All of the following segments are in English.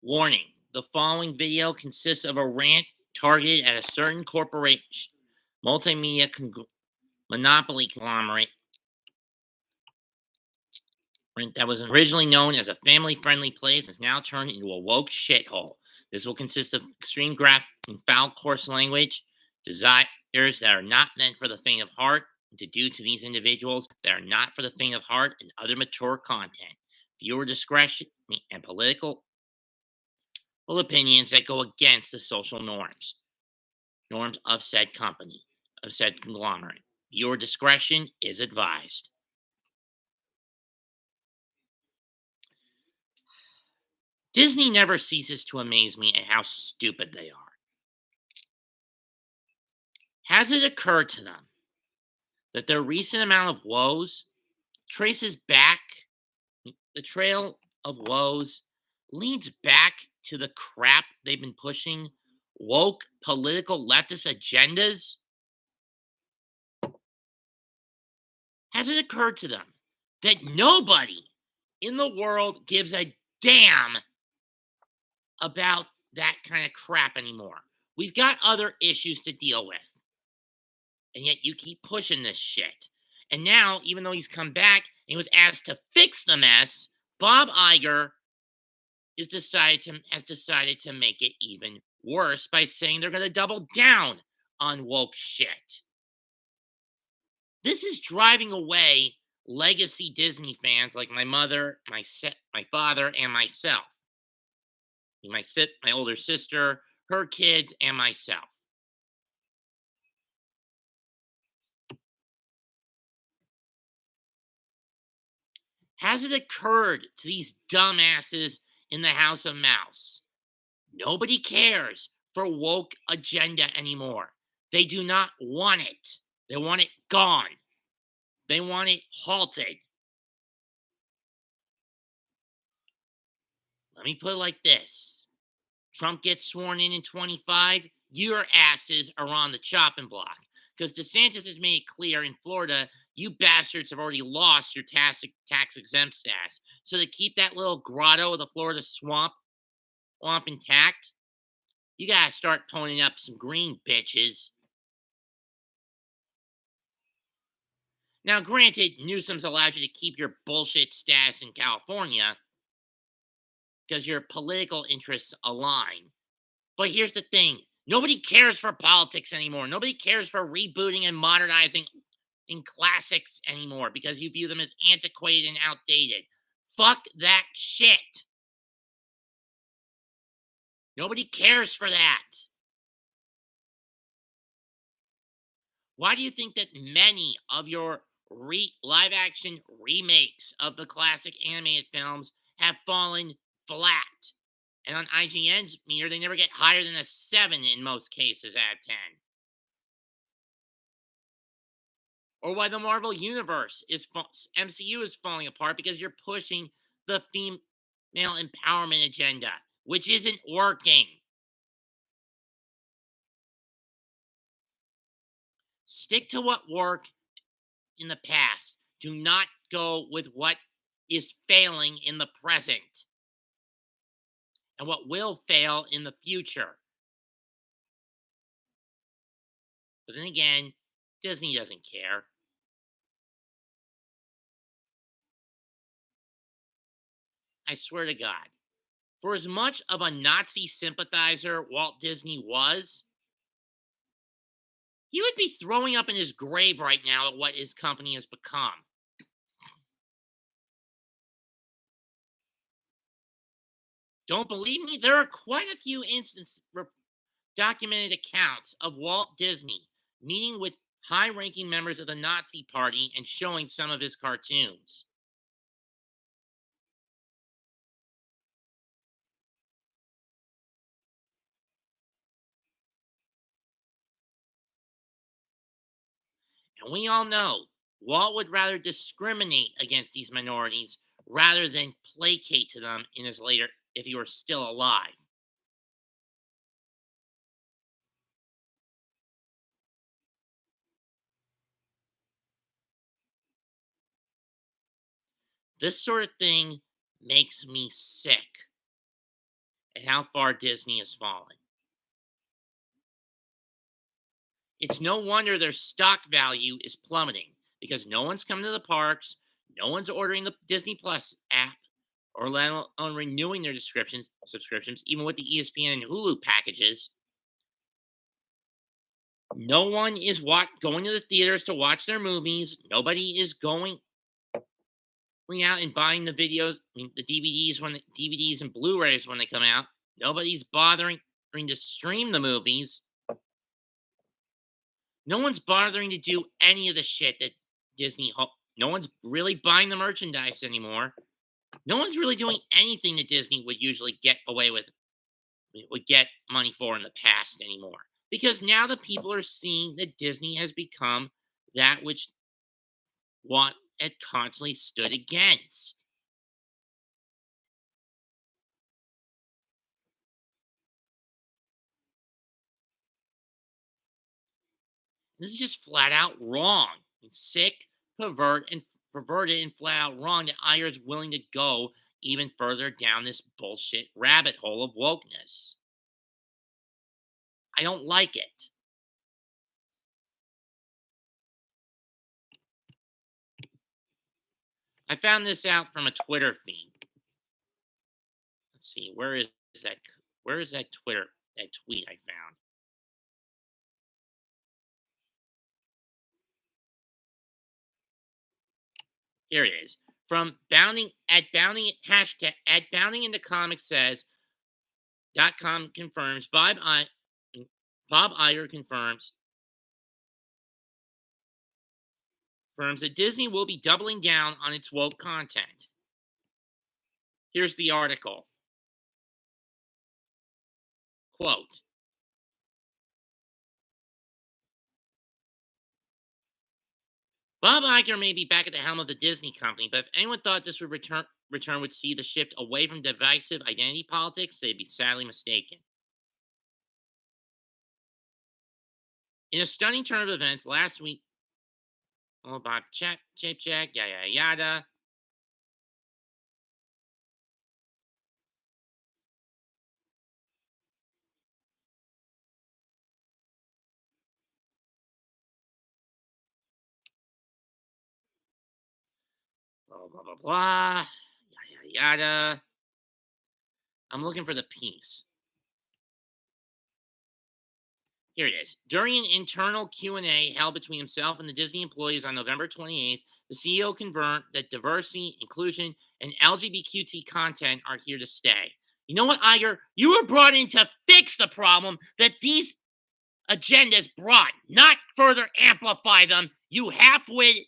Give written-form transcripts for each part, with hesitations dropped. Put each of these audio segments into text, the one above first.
Warning: the following video consists of a rant targeted at a certain corporation, multimedia monopoly conglomerate that was originally known as a family friendly place and is now turned into a woke shithole. This will consist of extreme graphic and foul coarse language, desires that are not meant for the faint of heart, and to do to these individuals that are not for the faint of heart, and other mature content. Viewer discretion and political opinions that go against the social norms of said company, of said conglomerate. Your discretion is advised. Disney never ceases to amaze me at how stupid they are. Has it occurred to them that their recent amount of woes traces back, the trail of woes leads back to the crap they've been pushing, woke political leftist agendas? Has it occurred to them that nobody in the world gives a damn about that kind of crap anymore? We've got other issues to deal with. And yet you keep pushing this shit. And now, even though he's come back and he was asked to fix the mess, Bob Iger has decided to make it even worse by saying they're going to double down on woke shit. This is driving away legacy Disney fans like my mother, my father, and myself. My older sister, her kids, and myself. Has it occurred to these dumbasses in the House of Mouse? Nobody cares for woke agenda anymore. They do not want it. They want it gone. They want it halted. Let me put it like this. Trump gets sworn in 25, your asses are on the chopping block. Because DeSantis has made it clear in Florida, you bastards have already lost your tax exempt status. So to keep that little grotto of the Florida swamp intact, you gotta start ponying up some green bitches. Now, granted, Newsom's allowed you to keep your bullshit status in California because your political interests align. But here's the thing. Nobody cares for politics anymore. Nobody cares for rebooting and modernizing in classics anymore because you view them as antiquated and outdated. Fuck that shit. Nobody cares for that. Why do you think that many of your live action remakes of the classic animated films have fallen flat? And on IGN's meter, they never get higher than a 7 in most cases out of 10. Or why the Marvel Universe MCU is falling apart because you're pushing the female empowerment agenda, which isn't working. Stick to what worked in the past. Do not go with what is failing in the present and what will fail in the future. But then again, Disney doesn't care. I swear to God. For as much of a Nazi sympathizer Walt Disney was, he would be throwing up in his grave right now at what his company has become. Don't believe me? There are quite a few documented accounts of Walt Disney meeting with high-ranking members of the Nazi Party and showing some of his cartoons. And we all know Walt would rather discriminate against these minorities rather than placate to them in his later, if he were still alive. This sort of thing makes me sick. at how far Disney has fallen. It's no wonder their stock value is plummeting because no one's coming to the parks, no one's ordering the Disney Plus app, or let alone renewing their subscriptions, even with the ESPN and Hulu packages. No one is going to the theaters to watch their movies. Nobody is going out and buying the videos, the DVDs and Blu-rays when they come out. Nobody's bothering to stream the movies. No one's bothering to do any of the shit that Disney. No one's really buying the merchandise anymore. No one's really doing anything that Disney would usually get away with, would get money for in the past anymore. Because now the people are seeing that Disney has become that which what it constantly stood against. This is just flat out wrong. It's sick, perverted and flat out wrong that Iger is willing to go even further down this bullshit rabbit hole of wokeness. I don't like it. I found this out from a Twitter feed. Let's see, that? Where is that tweet I found? Here it is. From bounding hashtag at bounding in the comics says .com confirms Bob Iger confirms that Disney will be doubling down on its woke content. Here's the article. Quote, Bob Iger may be back at the helm of the Disney company, but if anyone thought this return would see the shift away from divisive identity politics, they'd be sadly mistaken. In a stunning turn of events last week, Bob check, yada yada. Blah blah blah blah. Yada yada. I'm looking for the piece. Here it is. During an internal Q&A held between himself and the Disney employees on November 28th, the CEO confirmed that diversity, inclusion, and LGBTQT content are here to stay. You know what, Iger? You were brought in to fix the problem that these agendas brought, not further amplify them. You half-witted,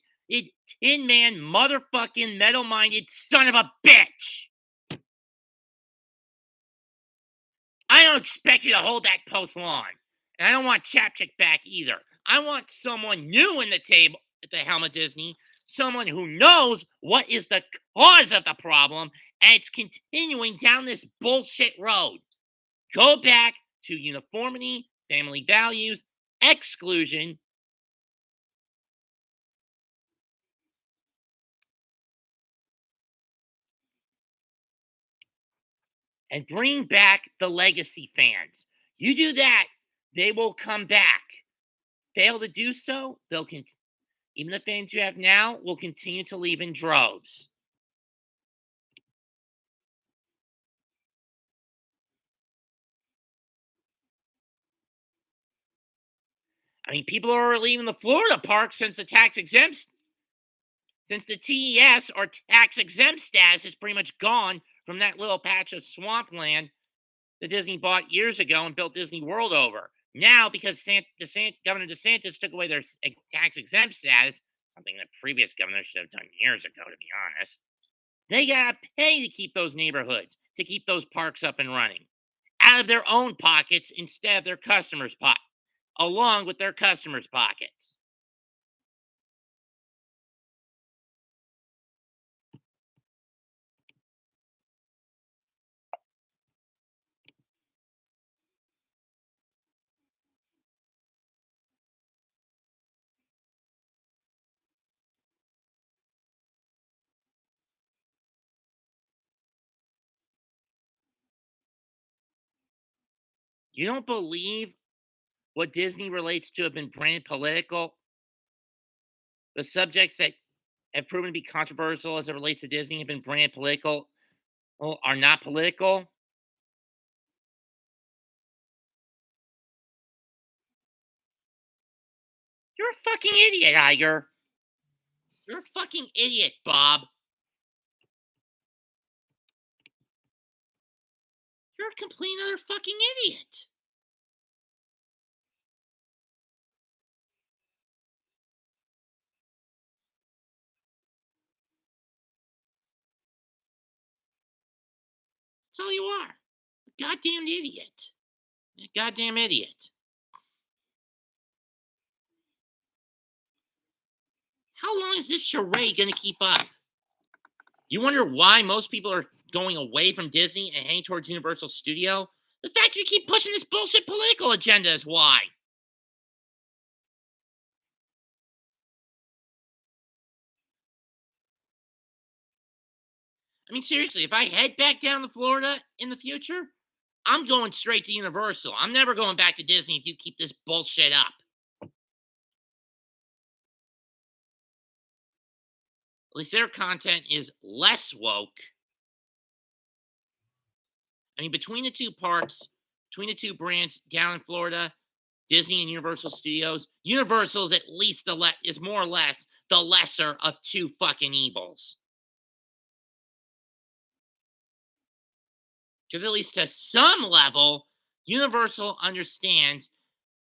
tin-man, motherfucking, metal-minded son of a bitch. I don't expect you to hold that post long. And I don't want Chapchick back either. I want someone new in the table at the helm of Disney, someone who knows what is the cause of the problem, and it's continuing down this bullshit road. Go back to uniformity, family values, exclusion, and bring back the legacy fans. You do that, they will come back. Fail to do so, even the fans you have now will continue to leave in droves. I mean, people are leaving the Florida park since the TES or tax exempt status is pretty much gone from that little patch of swampland that Disney bought years ago and built Disney World over. Now, because Governor DeSantis took away their tax exempt status, something that previous governors should have done years ago, to be honest, they gotta pay to keep those neighborhoods, to keep those parks up and running, out of their own pockets instead of their customers' pockets, along with their customers' pockets. You don't believe what Disney relates to have been branded political? The subjects that have proven to be controversial as it relates to Disney have been branded political, are not political? You're a fucking idiot, Iger. You're a fucking idiot, Bob. You're a complete other fucking idiot. That's all you are. A goddamn idiot. A goddamn idiot. How long is this charade gonna keep up? You wonder why most people are going away from Disney and heading towards Universal Studio? The fact you keep pushing this bullshit political agenda is why. I mean, seriously, if I head back down to Florida in the future, I'm going straight to Universal. I'm never going back to Disney if you keep this bullshit up. At least their content is less woke. I mean, between the two parks, between the two brands down in Florida, Disney and Universal Studios, Universal is at least is more or less the lesser of two fucking evils. Because at least to some level, Universal understands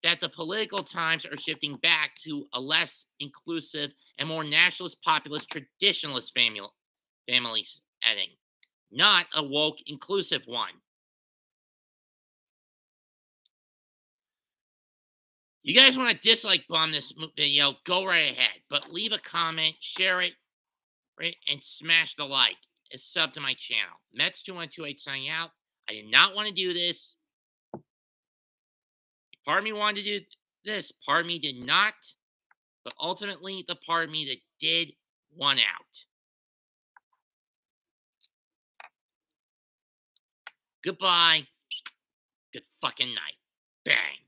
that the political times are shifting back to a less inclusive and more nationalist, populist, traditionalist family setting, not a woke, inclusive one. You guys want to dislike bomb this video, go right ahead. But leave a comment, share it, right, and smash the like. And sub to my channel. Mets2128 signing out. I did not want to do this. Part of me wanted to do this. Part of me did not. But ultimately, the part of me that did won out. Goodbye. Good fucking night. Bang.